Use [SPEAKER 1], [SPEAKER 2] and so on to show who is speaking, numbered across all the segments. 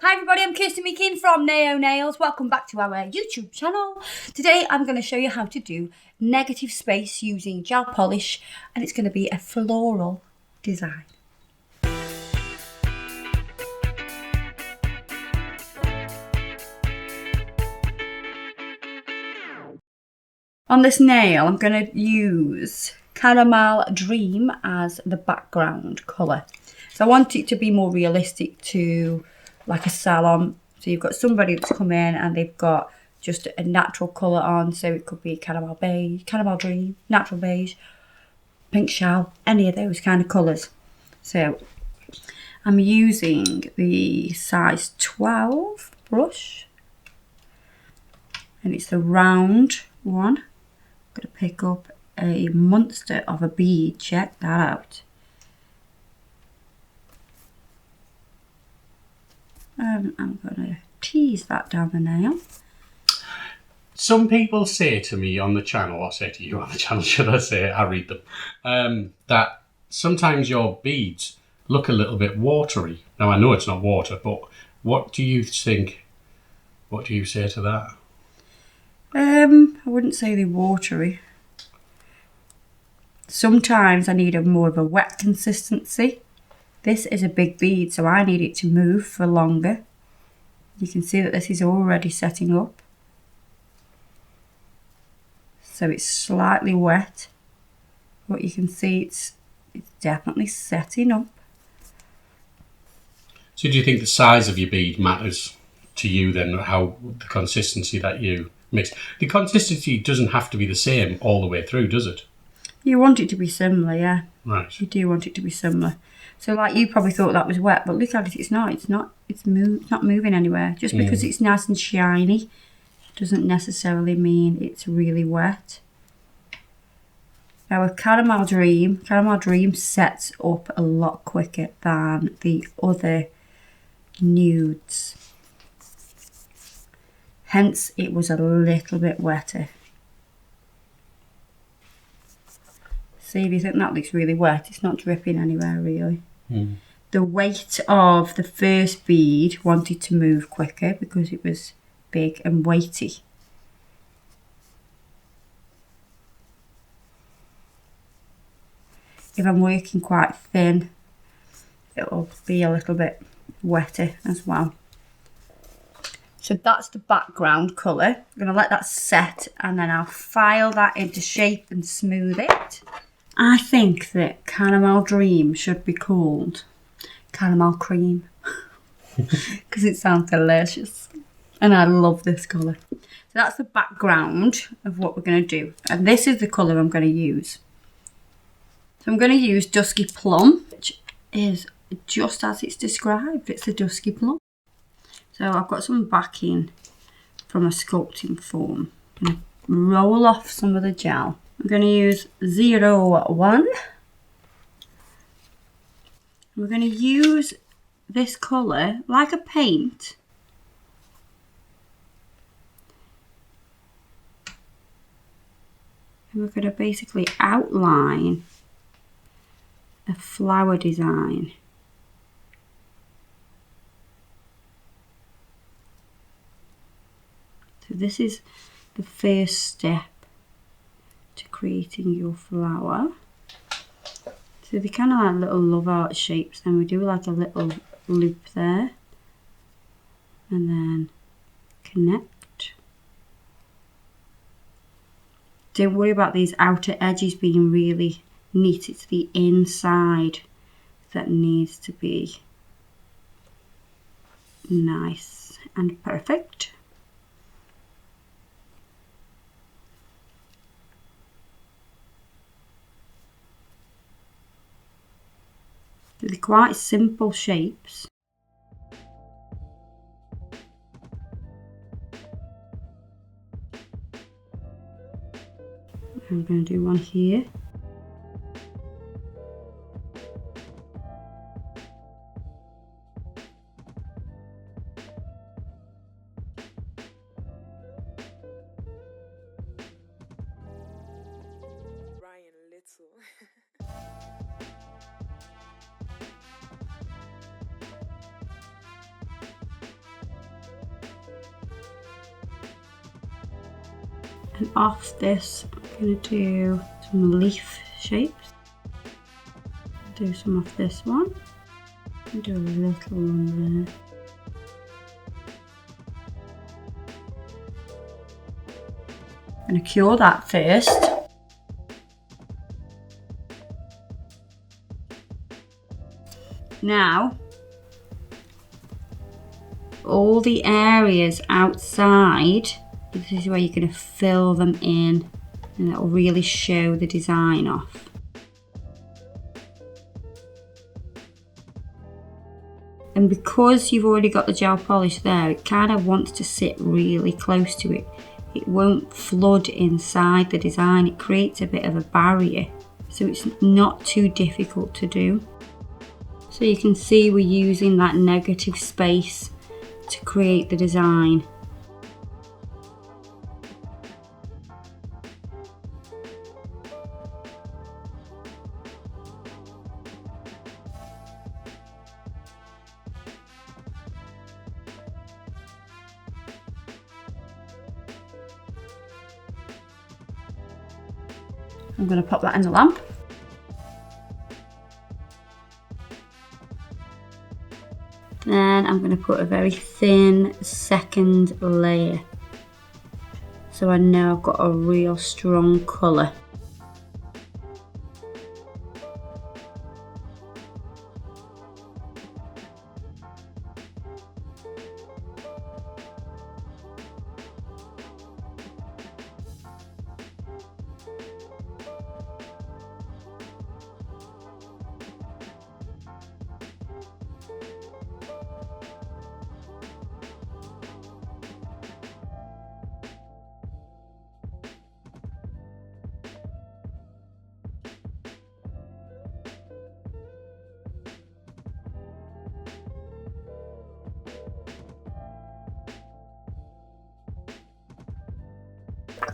[SPEAKER 1] Hi everybody, I'm Kirsty from Naio Nails. Welcome back to our YouTube channel. Today I'm going to show you how to do negative space using gel polish, and it's going to be a floral design. On this nail I'm going to use Caramel Dream as the background colour. So I want it to be more realistic to like a salon. So you've got somebody that's come in and they've got just a natural colour on. So it could be caramel beige, caramel dream, natural beige, pink shell, any of those kind of colours. So I'm using the size 12 brush, and it's the round one. I'm going to pick up a monster of a bead, check that out. I'm going to tease that down the nail.
[SPEAKER 2] Some people say to me on the channel, or say to you on the channel, should I say, I read them, that sometimes your beads look a little bit watery. Now, I know it's not water, but what do you think? What do you say to that?
[SPEAKER 1] I wouldn't say they're watery. Sometimes I need more of a wet consistency. This is a big bead, so I need it to move for longer. You can see that this is already setting up. So it's slightly wet, but you can see it's definitely setting up.
[SPEAKER 2] So do you think the size of your bead matters to you then, how the consistency that you mix? The consistency doesn't have to be the same all the way through, does it?
[SPEAKER 1] You want it to be similar, yeah.
[SPEAKER 2] Right.
[SPEAKER 1] You do want it to be similar. So like you probably thought that was wet, but look at it, it's not. It's not moving anywhere. Just because it's nice and shiny doesn't necessarily mean it's really wet. Now with Caramel Dream sets up a lot quicker than the other nudes. Hence it was a little bit wetter. See, if you think that looks really wet, it's not dripping anywhere really. The weight of the first bead wanted to move quicker because it was big and weighty. If I'm working quite thin, it'll be a little bit wetter as well. So that's the background colour. I'm going to let that set and then I'll file that into shape and smooth it. I think that Caramel Dream should be called Caramel Cream because it sounds delicious and I love this colour. So that's the background of what we're going to do, and this is the colour I'm going to use. So I'm going to use Dusky Plum, which is just as it's described. It's a Dusky Plum. So I've got some backing from a sculpting foam. I'm going to roll off some of the gel. I'm going to use 01. We're going to use this colour like a paint. And we're going to basically outline a flower design. So this is the first step to creating your flower. So they kind of like little love heart shapes, then we do like a little loop there and then connect. Don't worry about these outer edges being really neat, it's the inside that needs to be nice and perfect. They're quite simple shapes. I'm going to do one here. And off this, I'm going to do some leaf shapes. Do some off this one. And do a little one there. I'm going to cure that first. Now, all the areas outside, this is where you're going to fill them in, and it'll really show the design off. And because you've already got the gel polish there, it kind of wants to sit really close to it. It won't flood inside the design. It creates a bit of a barrier, so it's not too difficult to do. So you can see we're using that negative space to create the design. I'm going to pop that in the lamp. Then I'm going to put a very thin second layer, so I know I've got a real strong colour.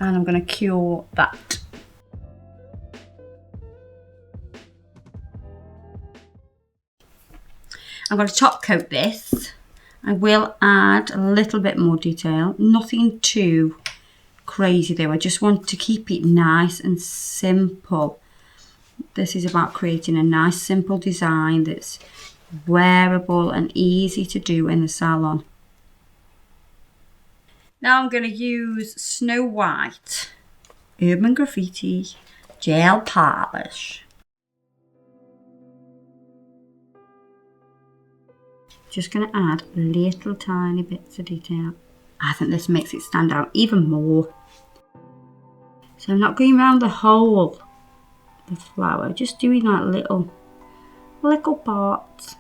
[SPEAKER 1] And I'm going to cure that. I'm going to top coat this. I will add a little bit more detail, nothing too crazy though. I just want to keep it nice and simple. This is about creating a nice simple design that's wearable and easy to do in the salon. Now I'm going to use Snow White Urban Graffiti gel polish. Just going to add little tiny bits of detail. I think this makes it stand out even more. So I'm not going around the whole the flower, just doing like little parts.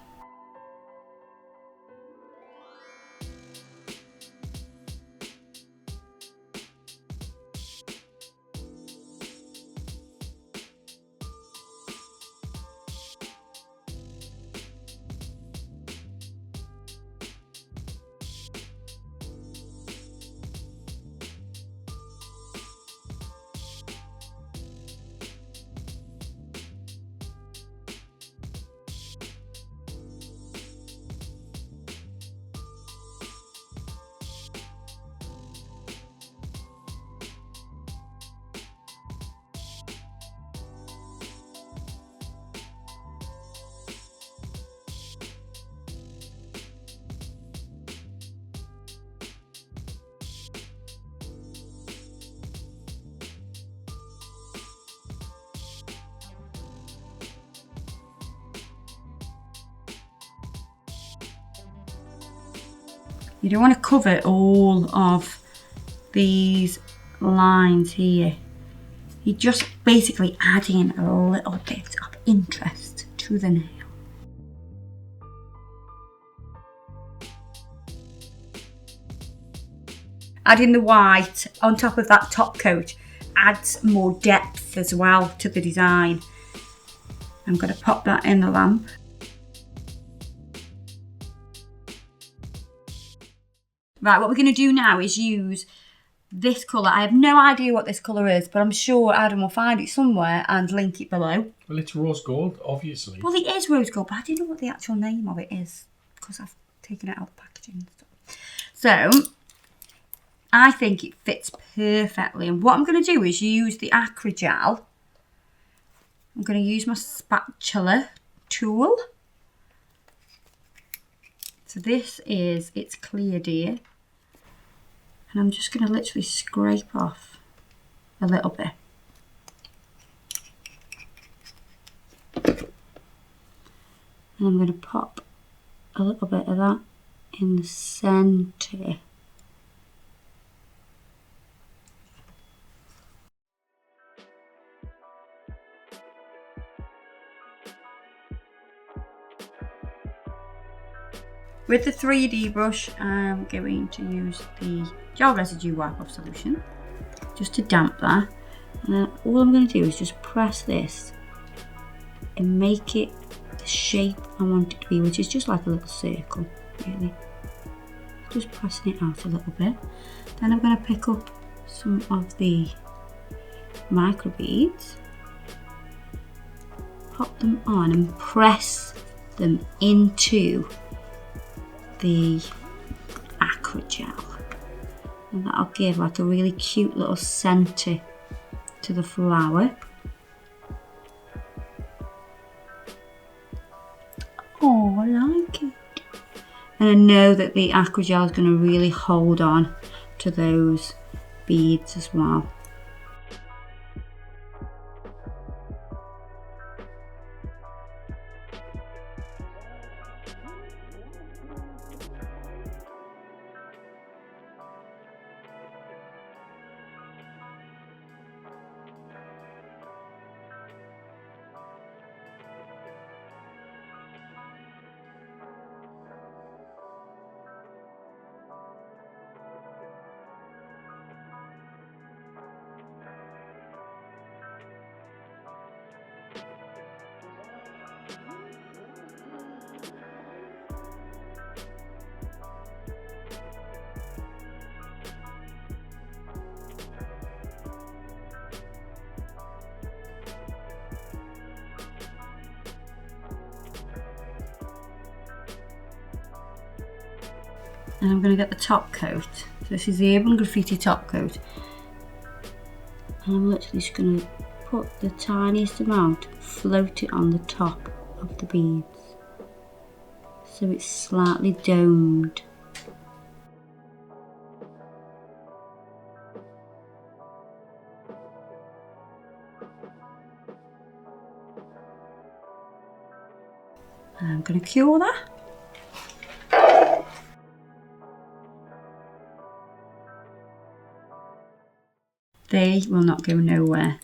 [SPEAKER 1] You don't want to cover all of these lines here. You're just basically adding a little bit of interest to the nail. Adding the white on top of that top coat adds more depth as well to the design. I'm going to pop that in the lamp. Right, what we're going to do now is use this colour. I have no idea what this colour is, but I'm sure Adam will find it somewhere and link it below.
[SPEAKER 2] Well, it's rose gold, obviously.
[SPEAKER 1] Well, it is rose gold, but I don't know what the actual name of it is because I've taken it out of the packaging and stuff. So, I think it fits perfectly. And what I'm going to do is use the Acrygel. I'm going to use my spatula tool. So this is, it's clear, dear. And I'm just going to literally scrape off a little bit. And I'm going to pop a little bit of that in the centre. With the 3D brush, I'm going to use the gel residue wipe-off solution just to damp that. And then all I'm going to do is just press this and make it the shape I want it to be, which is just like a little circle, really. Just pressing it out a little bit. Then I'm going to pick up some of the micro beads, pop them on and press them into the Acrygel, and that'll give like a really cute little centre to the flower. Oh, I like it. And I know that the Acrygel is going to really hold on to those beads as well. And I'm going to get the top coat. So this is the Urban Graffiti top coat. And I'm literally just going to put the tiniest amount, float it on the top of the beads. So it's slightly domed. And I'm going to cure that. They will not go nowhere.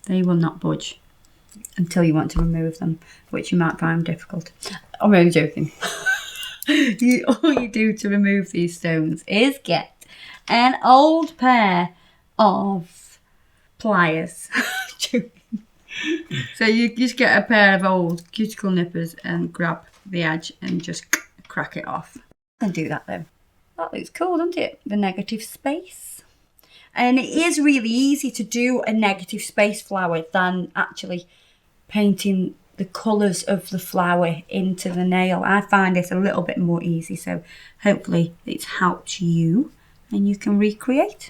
[SPEAKER 1] They will not budge until you want to remove them, which you might find difficult. I'm only joking. All you do to remove these stones is get an old pair of pliers. So you just get a pair of old cuticle nippers and grab the edge and just crack it off. And do that then. That looks cool, doesn't it? The negative space. And it is really easy to do a negative space flower than actually painting the colours of the flower into the nail. I find it a little bit more easy, so hopefully it's helped you and you can recreate.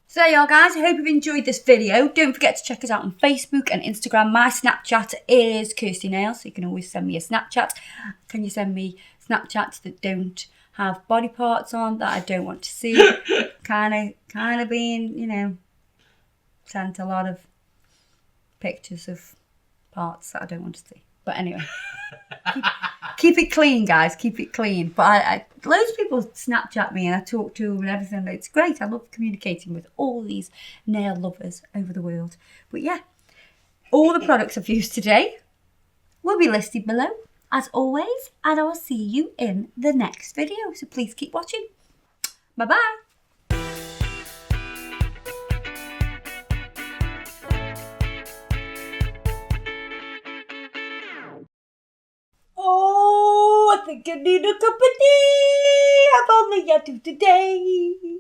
[SPEAKER 1] So there you are, guys. I hope you've enjoyed this video. Don't forget to check us out on Facebook and Instagram. My Snapchat is Kirsty Nails, so you can always send me a Snapchat. Can you send me Snapchats that don't have body parts on that I don't want to see? kind of being, you know, sent a lot of pictures of parts that I don't want to see. But anyway, keep it clean, guys. Keep it clean. But loads of people Snapchat me and I talk to them and everything. It's great. I love communicating with all these nail lovers over the world. But yeah, all the products I've used today will be listed below, as always. And I will see you in the next video. So please keep watching. Bye-bye. Oh, I think I need a cup of tea. I've only got two today.